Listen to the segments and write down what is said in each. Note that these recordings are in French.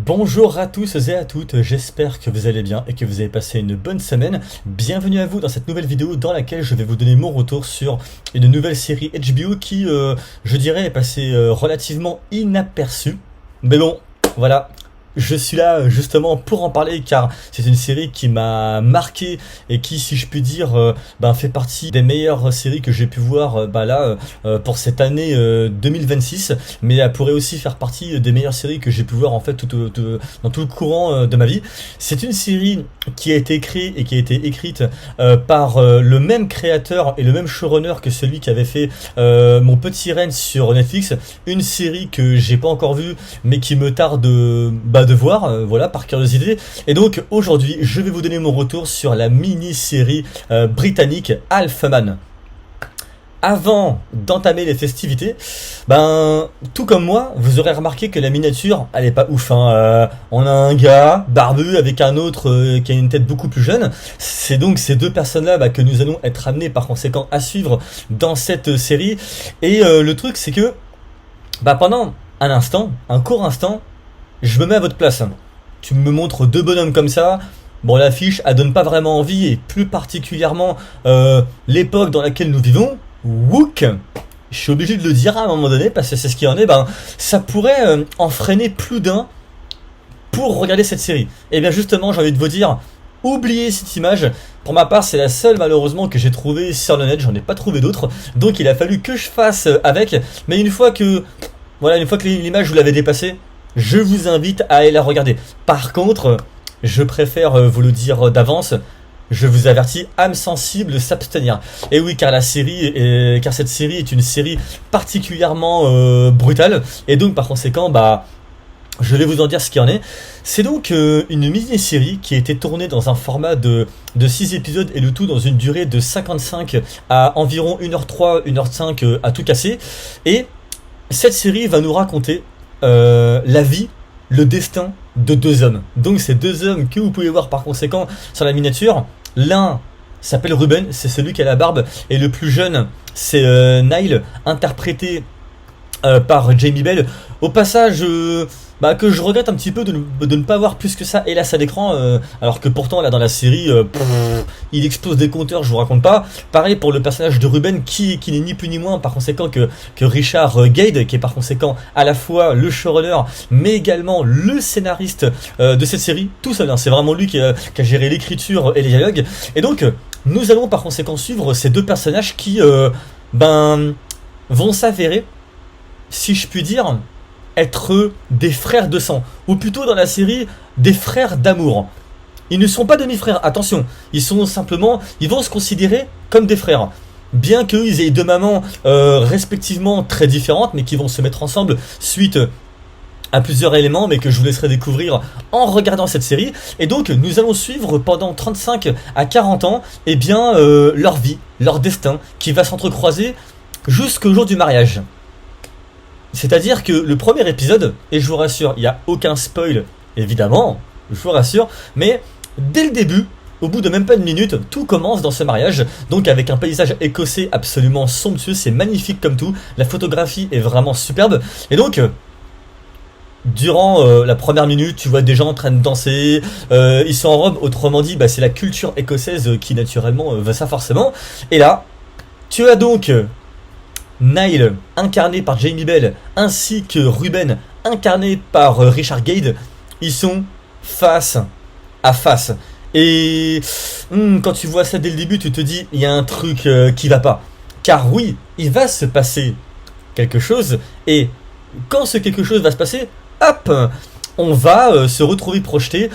Bonjour à tous et à toutes, j'espère que vous allez bien et que vous avez passé une bonne semaine. Bienvenue à vous dans cette nouvelle vidéo dans laquelle je vais vous donner mon retour sur une nouvelle série HBO qui, je dirais, est passée relativement inaperçue. Mais bon, voilà. Je suis là justement pour en parler car c'est une série qui m'a marqué et qui, si je puis dire, fait partie des meilleures séries que j'ai pu voir pour cette année 2026. Mais elle pourrait aussi faire partie des meilleures séries que j'ai pu voir en fait dans tout le courant de ma vie. C'est une série qui a été créée et qui a été écrite par le même créateur et le même showrunner que celui qui avait fait Mon Petit Reine sur Netflix. Une série que j'ai pas encore vue mais qui me tarde de voir, voilà, par curiosité. Et donc aujourd'hui je vais vous donner mon retour sur la mini-série britannique Alphaman. Avant d'entamer les festivités, tout comme moi, vous aurez remarqué que la miniature, elle est pas ouf, hein. On a un gars barbu avec un autre qui a une tête beaucoup plus jeune. C'est donc ces deux personnes-là que nous allons être amenés par conséquent à suivre dans cette série. Et le truc, c'est que pendant un court instant, je me mets à votre place. Tu me montres deux bonhommes comme ça. Bon, l'affiche, elle donne pas vraiment envie, et plus particulièrement l'époque dans laquelle nous vivons. Wook, je suis obligé de le dire à un moment donné parce que c'est ce qu'il en est. Ça pourrait en freiner plus d'un pour regarder cette série. Et bien justement, j'ai envie de vous dire, oubliez cette image. Pour ma part, c'est la seule malheureusement que j'ai trouvée sur le net. J'en ai pas trouvé d'autres, donc il a fallu que je fasse avec. Mais une fois que l'image vous l'avez dépassée, je vous invite à aller la regarder. Par contre, je préfère vous le dire d'avance, je vous avertis, âme sensible, s'abstenir. Et oui, car cette série est une série particulièrement brutale. Et donc, par conséquent, je vais vous en dire ce qu'il en est. C'est donc une mini-série qui a été tournée dans un format de 6 épisodes et le tout dans une durée de 55 à environ 1h03, 1h05 à tout casser. Et cette série va nous raconter la vie, le destin de deux hommes. Donc ces deux hommes que vous pouvez voir par conséquent sur la miniature. L'un s'appelle Ruben, c'est celui qui a la barbe, et le plus jeune c'est Niall, interprété par Jamie Bell. Au passage, que je regrette un petit peu de ne pas voir plus que ça hélas à l'écran, alors que pourtant là dans la série il explose des compteurs, je vous raconte pas. Pareil pour le personnage de Ruben qui n'est ni plus ni moins par conséquent que Richard Gade, qui est par conséquent à la fois le showrunner mais également le scénariste de cette série, tout seul, hein. C'est vraiment lui qui a géré l'écriture et les dialogues. Et donc nous allons par conséquent suivre ces deux personnages qui vont s'avérer, si je puis dire, être des frères de sang, ou plutôt dans la série des frères d'amour. Ils ne sont pas demi-frères, attention, ils vont se considérer comme des frères, bien qu'ils aient deux mamans respectivement très différentes, mais qui vont se mettre ensemble suite à plusieurs éléments, mais que je vous laisserai découvrir en regardant cette série. Et donc nous allons suivre pendant 35 à 40 ans leur vie, leur destin, qui va s'entrecroiser jusqu'au jour du mariage. C'est-à-dire que le premier épisode, et je vous rassure, il n'y a aucun spoil, évidemment, je vous rassure, mais dès le début, au bout de même pas une minute, tout commence dans ce mariage, donc avec un paysage écossais absolument somptueux, c'est magnifique comme tout, la photographie est vraiment superbe, et donc, durant la première minute, tu vois des gens en train de danser, ils sont en robe, autrement dit, c'est la culture écossaise qui naturellement veut ça forcément, et là, tu as donc Niall, incarné par Jamie Bell, ainsi que Ruben, incarné par Richard Gade. Ils sont face à face. Et quand tu vois ça dès le début, tu te dis, il y a un truc qui va pas. Car oui, il va se passer quelque chose. Et quand ce quelque chose va se passer, hop, on va se retrouver projeté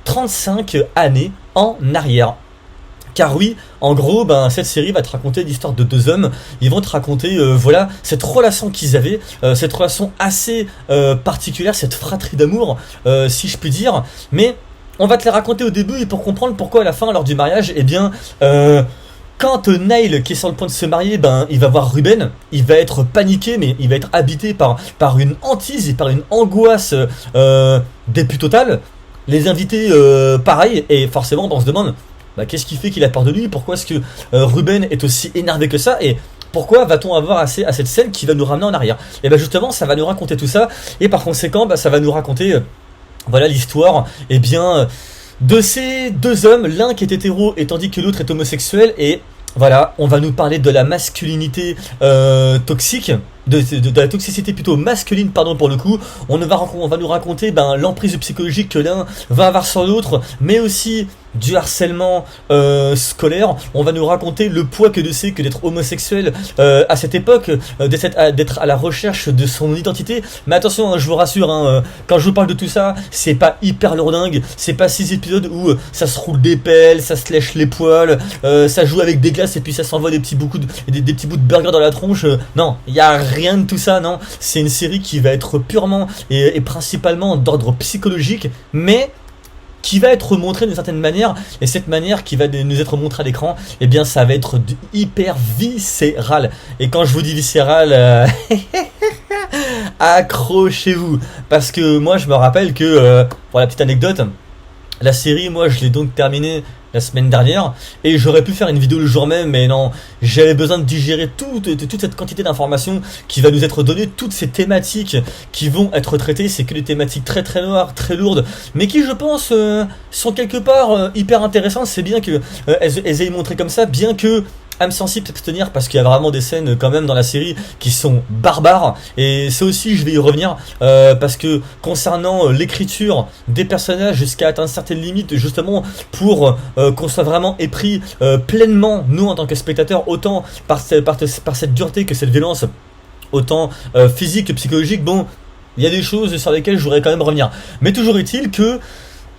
35 années en arrière. Car oui, en gros, cette série va te raconter l'histoire de deux hommes. Ils vont te raconter, cette relation qu'ils avaient, cette relation assez particulière, cette fratrie d'amour, si je puis dire. Mais on va te les raconter au début et pour comprendre pourquoi à la fin, lors du mariage, quand Niall, qui est sur le point de se marier, il va voir Ruben, il va être paniqué, mais il va être habité par une hantise et par une angoisse des plus totales. Les invités, pareil, et forcément, on se demande, qu'est-ce qui fait qu'il a peur de lui? Pourquoi est-ce que Ruben est aussi énervé que ça? Et Pourquoi va-t-on avoir assez à cette scène qui va nous ramener en arrière? Et bien justement, ça va nous raconter tout ça, et par conséquent, ça va nous raconter, voilà l'histoire, et bien, de ces deux hommes, l'un qui est hétéro et tandis que l'autre est homosexuel, et voilà, on va nous parler de la masculinité toxique, de la toxicité plutôt masculine, pardon, pour le coup. On va nous raconter l'emprise psychologique que l'un va avoir sur l'autre, mais aussi du harcèlement scolaire. On va nous raconter le poids que c'est que d'être homosexuel à cette époque, d'être à la recherche de son identité. Mais attention, hein, je vous rassure, hein, quand je vous parle de tout ça, c'est pas hyper lourdingue, c'est pas 6 épisodes où ça se roule des pelles, ça se lèche les poils, ça joue avec des glaces et puis ça s'envoie des petits bouts de burger dans la tronche. Non, il y a rien de tout ça, non. C'est une série qui va être purement et principalement d'ordre psychologique, mais qui va être montrée d'une certaine manière, et cette manière qui va nous être montrée à l'écran, eh bien ça va être hyper viscéral. Et quand je vous dis viscéral, accrochez-vous, parce que moi je me rappelle que, pour la petite anecdote, la série, moi je l'ai donc terminée la semaine dernière, et j'aurais pu faire une vidéo le jour même, mais non, j'avais besoin de digérer toute cette quantité d'informations qui va nous être donnée, toutes ces thématiques qui vont être traitées. C'est que des thématiques très très noires, très lourdes, mais qui je pense sont quelque part hyper intéressantes. C'est bien que elles aient montré comme ça, bien que âme sensible s'abstenir, parce qu'il y a vraiment des scènes quand même dans la série qui sont barbares, et ça aussi je vais y revenir, parce que concernant l'écriture des personnages jusqu'à atteindre certaines limites, justement pour qu'on soit vraiment épris pleinement, nous en tant que spectateurs, autant par cette dureté que cette violence, autant physique que psychologique. Bon, il y a des choses sur lesquelles je voudrais quand même revenir, mais toujours est-il que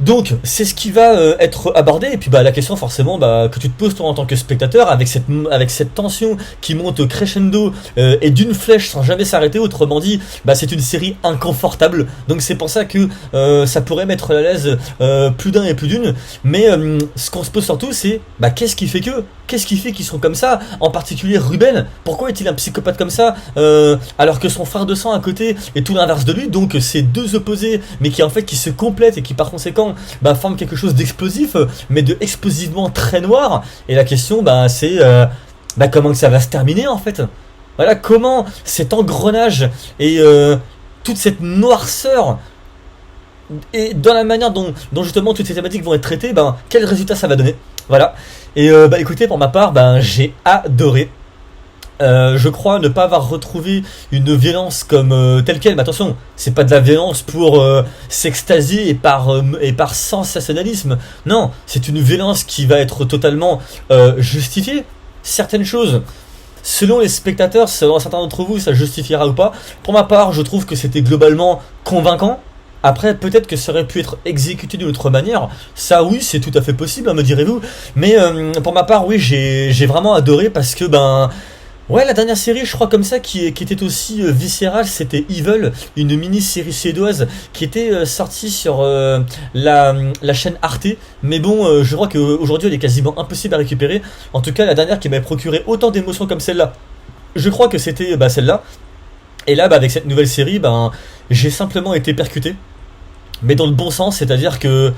donc c'est ce qui va être abordé, et puis la question forcément que tu te poses toi en tant que spectateur, avec cette tension qui monte crescendo et d'une flèche sans jamais s'arrêter. Autrement dit, c'est une série inconfortable, donc c'est pour ça que ça pourrait mettre à l'aise plus d'un et plus d'une. Mais ce qu'on se pose surtout, c'est qu'est-ce qui fait qu'ils sont comme ça, en particulier Ruben. Pourquoi est-il un psychopathe comme ça, alors que son frère de sang à côté est tout l'inverse de lui? Donc c'est deux opposés, mais qui se complètent et qui par conséquent forment quelque chose d'explosif, mais de explosivement très noir. Et la question c'est comment que ça va se terminer en fait. Voilà, comment cet engrenage et toute cette noirceur, et dans la manière dont justement toutes ces thématiques vont être traitées, quel résultat ça va donner. Voilà. Et écoutez, pour ma part, j'ai adoré. Je crois ne pas avoir retrouvé une violence comme telle quelle, mais attention, c'est pas de la violence pour s'extasier et par sensationnalisme. Non, c'est une violence qui va être totalement justifiée. Certaines choses, selon les spectateurs, selon certains d'entre vous, ça justifiera ou pas. Pour ma part, je trouve que c'était globalement convaincant. Après, peut-être que ça aurait pu être exécuté d'une autre manière. Ça, oui, c'est tout à fait possible, me direz-vous. Mais pour ma part, oui, j'ai vraiment adoré, parce que ouais, la dernière série, je crois comme ça, qui était aussi viscérale, c'était Evil, une mini-série suédoise qui était sortie sur la chaîne Arte. Mais bon, je crois qu'aujourd'hui, elle est quasiment impossible à récupérer. En tout cas, la dernière qui m'avait procuré autant d'émotions comme celle-là, je crois que c'était celle-là. Et là, avec cette nouvelle série, j'ai simplement été percuté. Mais dans le bon sens, c'est-à-dire que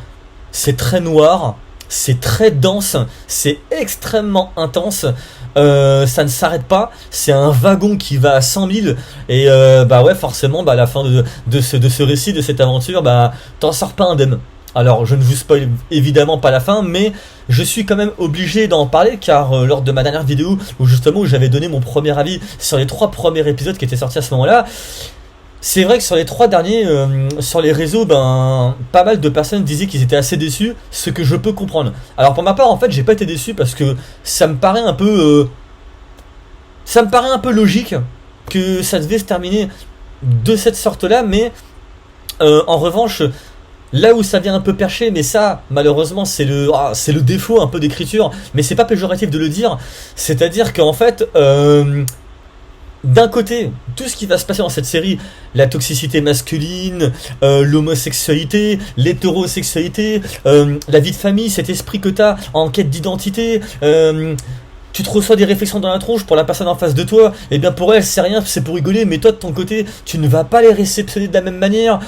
c'est très noir, c'est très dense, c'est extrêmement intense. Ça ne s'arrête pas, c'est un wagon qui va à 100 000, et ouais, forcément, à la fin de ce récit, de cette aventure, t'en sors pas indemne. Alors, je ne vous spoil évidemment pas la fin, mais je suis quand même obligé d'en parler, car lors de ma dernière vidéo, où j'avais donné mon premier avis sur les 3 premiers épisodes qui étaient sortis à ce moment-là, c'est vrai que sur les 3 derniers, sur les réseaux, pas mal de personnes disaient qu'ils étaient assez déçus, ce que je peux comprendre. Alors pour ma part, en fait, j'ai pas été déçu, parce que ça me paraît un peu logique que ça devait se terminer de cette sorte-là, mais en revanche, là où ça vient un peu percher, mais ça, malheureusement, c'est le défaut un peu d'écriture, mais c'est pas péjoratif de le dire, c'est-à-dire qu'en fait, d'un côté, tout ce qui va se passer dans cette série, la toxicité masculine, l'homosexualité, l'hétérosexualité, la vie de famille, cet esprit que t'as en quête d'identité, tu te reçois des réflexions dans la tronche pour la personne en face de toi, et bien pour elle c'est rien, c'est pour rigoler, mais toi de ton côté, tu ne vas pas les réceptionner de la même manière.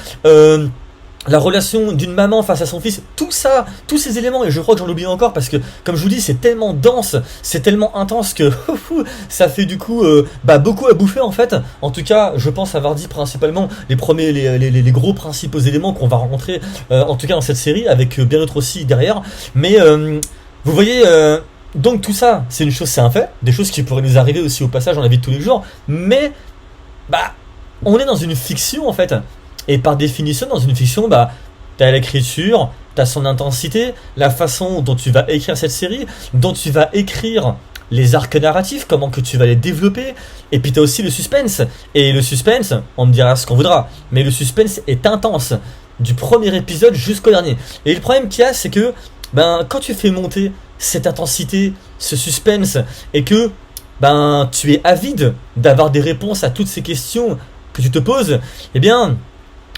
la relation d'une maman face à son fils, tout ça, tous ces éléments, et je crois que j'en oublie encore parce que, comme je vous dis, c'est tellement dense, c'est tellement intense que ça fait du coup beaucoup à bouffer en fait. En tout cas, je pense avoir dit principalement les gros principaux éléments qu'on va rencontrer, en tout cas dans cette série, avec bien d'autres aussi derrière. Mais vous voyez, donc tout ça, c'est une chose, c'est un fait, des choses qui pourraient nous arriver aussi au passage dans la vie de tous les jours, mais on est dans une fiction en fait. Et par définition, dans une fiction, t'as l'écriture, t'as son intensité, la façon dont tu vas écrire cette série, dont tu vas écrire les arcs narratifs, comment que tu vas les développer, et puis t'as aussi le suspense. Et le suspense, on me dira ce qu'on voudra, mais le suspense est intense, du premier épisode jusqu'au dernier. Et le problème qu'il y a, c'est que quand tu fais monter cette intensité, ce suspense, et que tu es avide d'avoir des réponses à toutes ces questions que tu te poses, eh bien,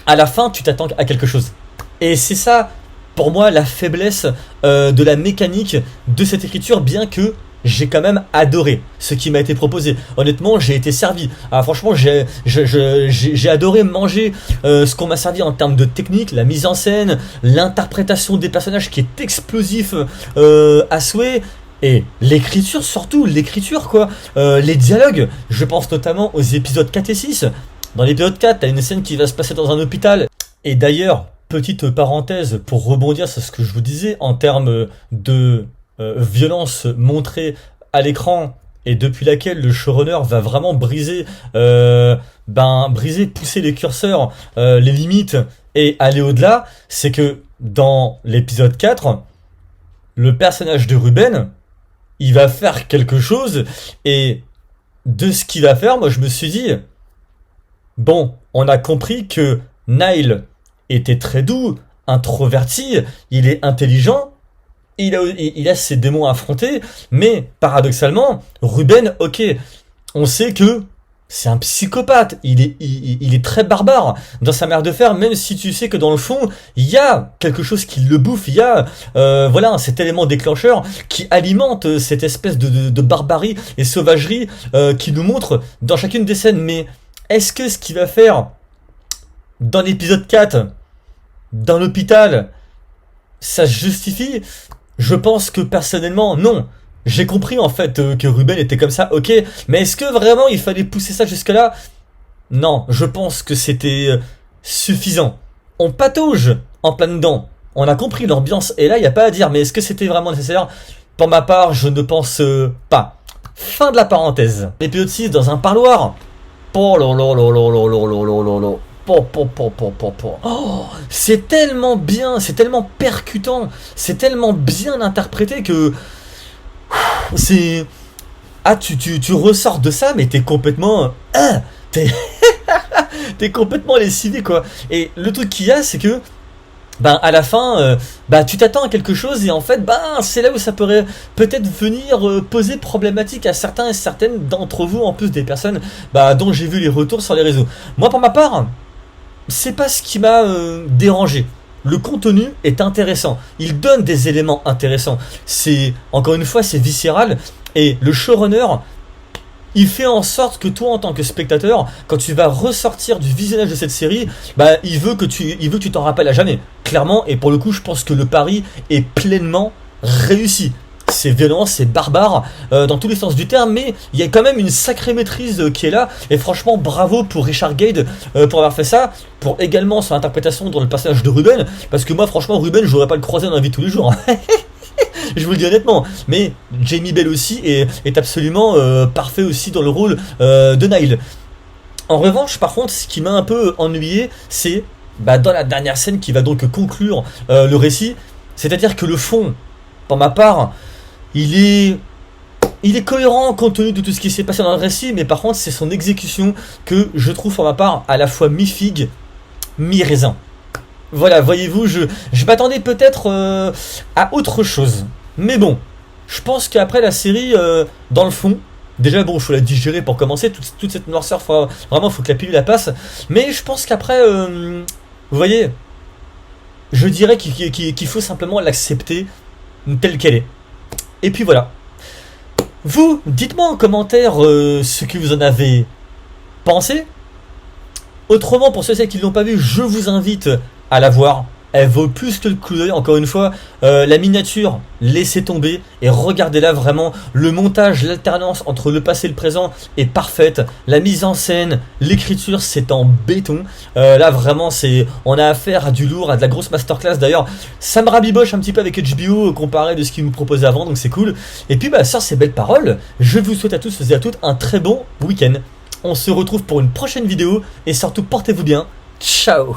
à la fin, tu t'attends à quelque chose. Et c'est ça, pour moi, la faiblesse de la mécanique de cette écriture, bien que j'ai quand même adoré ce qui m'a été proposé. Honnêtement, j'ai été servi. Ah, franchement, j'ai adoré manger ce qu'on m'a servi en termes de technique, la mise en scène, l'interprétation des personnages qui est explosif à souhait. Et l'écriture, surtout, l'écriture quoi. Les dialogues, je pense notamment aux épisodes 4 et 6. Dans l'épisode 4, t'as une scène qui va se passer dans un hôpital. Et d'ailleurs, petite parenthèse pour rebondir sur ce que je vous disais en termes de violence montrée à l'écran et depuis laquelle le showrunner va vraiment briser, pousser les curseurs, les limites et aller au-delà, c'est que dans l'épisode 4, le personnage de Ruben, il va faire quelque chose et de ce qu'il va faire, moi je me suis dit... Bon, on a compris que Nile était très doux, introverti, il est intelligent, il a ses démons à affronter, mais paradoxalement, Ruben, ok, on sait que c'est un psychopathe, il est très barbare dans sa manière de faire, même si tu sais que dans le fond, il y a quelque chose qui le bouffe, il y a cet élément déclencheur qui alimente cette espèce de barbarie et sauvagerie qui nous montre dans chacune des scènes, mais... Est-ce que ce qu'il va faire dans l'épisode 4, dans l'hôpital, ça se justifie? Je pense que personnellement, non. J'ai compris en fait que Ruben était comme ça, ok. Mais est-ce que vraiment il fallait pousser ça jusque-là? Non, je pense que c'était suffisant. On patauge en plein dedans. On a compris, l'ambiance est là, il n'y a pas à dire. Mais est-ce que c'était vraiment nécessaire? Pour ma part, je ne pense pas. Fin de la parenthèse. L'épisode 6, dans un parloir. Oh, c'est tellement bien, c'est tellement percutant, c'est tellement bien interprété que c'est... Ah, tu ressors de ça, mais t'es complètement... t'es complètement lessivé, quoi. Et le truc qu'il y a, c'est que à la fin, tu t'attends à quelque chose et en fait, c'est là où ça pourrait peut-être venir poser problématique à certains et certaines d'entre vous, en plus des personnes dont j'ai vu les retours sur les réseaux. Moi, pour ma part, c'est pas ce qui m'a dérangé. Le contenu est intéressant. Il donne des éléments intéressants. Encore une fois, c'est viscéral et le showrunner... Il fait en sorte que toi, en tant que spectateur, quand tu vas ressortir du visionnage de cette série, il veut que tu t'en rappelles à jamais. Clairement, et pour le coup, je pense que le pari est pleinement réussi. C'est violent, c'est barbare, dans tous les sens du terme, mais il y a quand même une sacrée maîtrise qui est là. Et franchement, bravo pour Richard Gade pour avoir fait ça, pour également son interprétation dans le personnage de Ruben, parce que moi, franchement, Ruben, je n'aurais pas le croiser dans la vie de tous les jours. Je vous le dis honnêtement, mais Jamie Bell aussi est absolument parfait aussi dans le rôle de Nile. En revanche, par contre, ce qui m'a un peu ennuyé, c'est dans la dernière scène qui va donc conclure le récit, c'est-à-dire que le fond, pour ma part, il est cohérent compte tenu de tout ce qui s'est passé dans le récit, mais par contre, c'est son exécution que je trouve pour ma part à la fois mi-figue, mi-raisin. Voilà, voyez-vous, je m'attendais peut-être à autre chose. Mais bon, je pense qu'après la série, dans le fond, déjà bon, il faut la digérer pour commencer, toute cette noirceur, faut que la pilule la passe. Mais je pense qu'après, vous voyez, je dirais qu'il faut simplement l'accepter telle qu'elle est. Et puis voilà. Vous, dites-moi en commentaire ce que vous en avez pensé. Autrement, pour ceux qui ne l'ont pas vu, je vous invite à la voir. Elle vaut plus que le coup d'œil, encore une fois. La miniature, laissez tomber et regardez-la vraiment. Le montage, l'alternance entre le passé et le présent est parfaite. La mise en scène, l'écriture, c'est en béton. Là, vraiment, on a affaire à du lourd, à de la grosse masterclass. D'ailleurs, ça me rabiboche un petit peu avec HBO comparé de ce qu'ils nous proposaient avant, donc c'est cool. Et puis, sur ces belles paroles, je vous souhaite à tous et à toutes un très bon week-end. On se retrouve pour une prochaine vidéo et surtout, portez-vous bien. Ciao!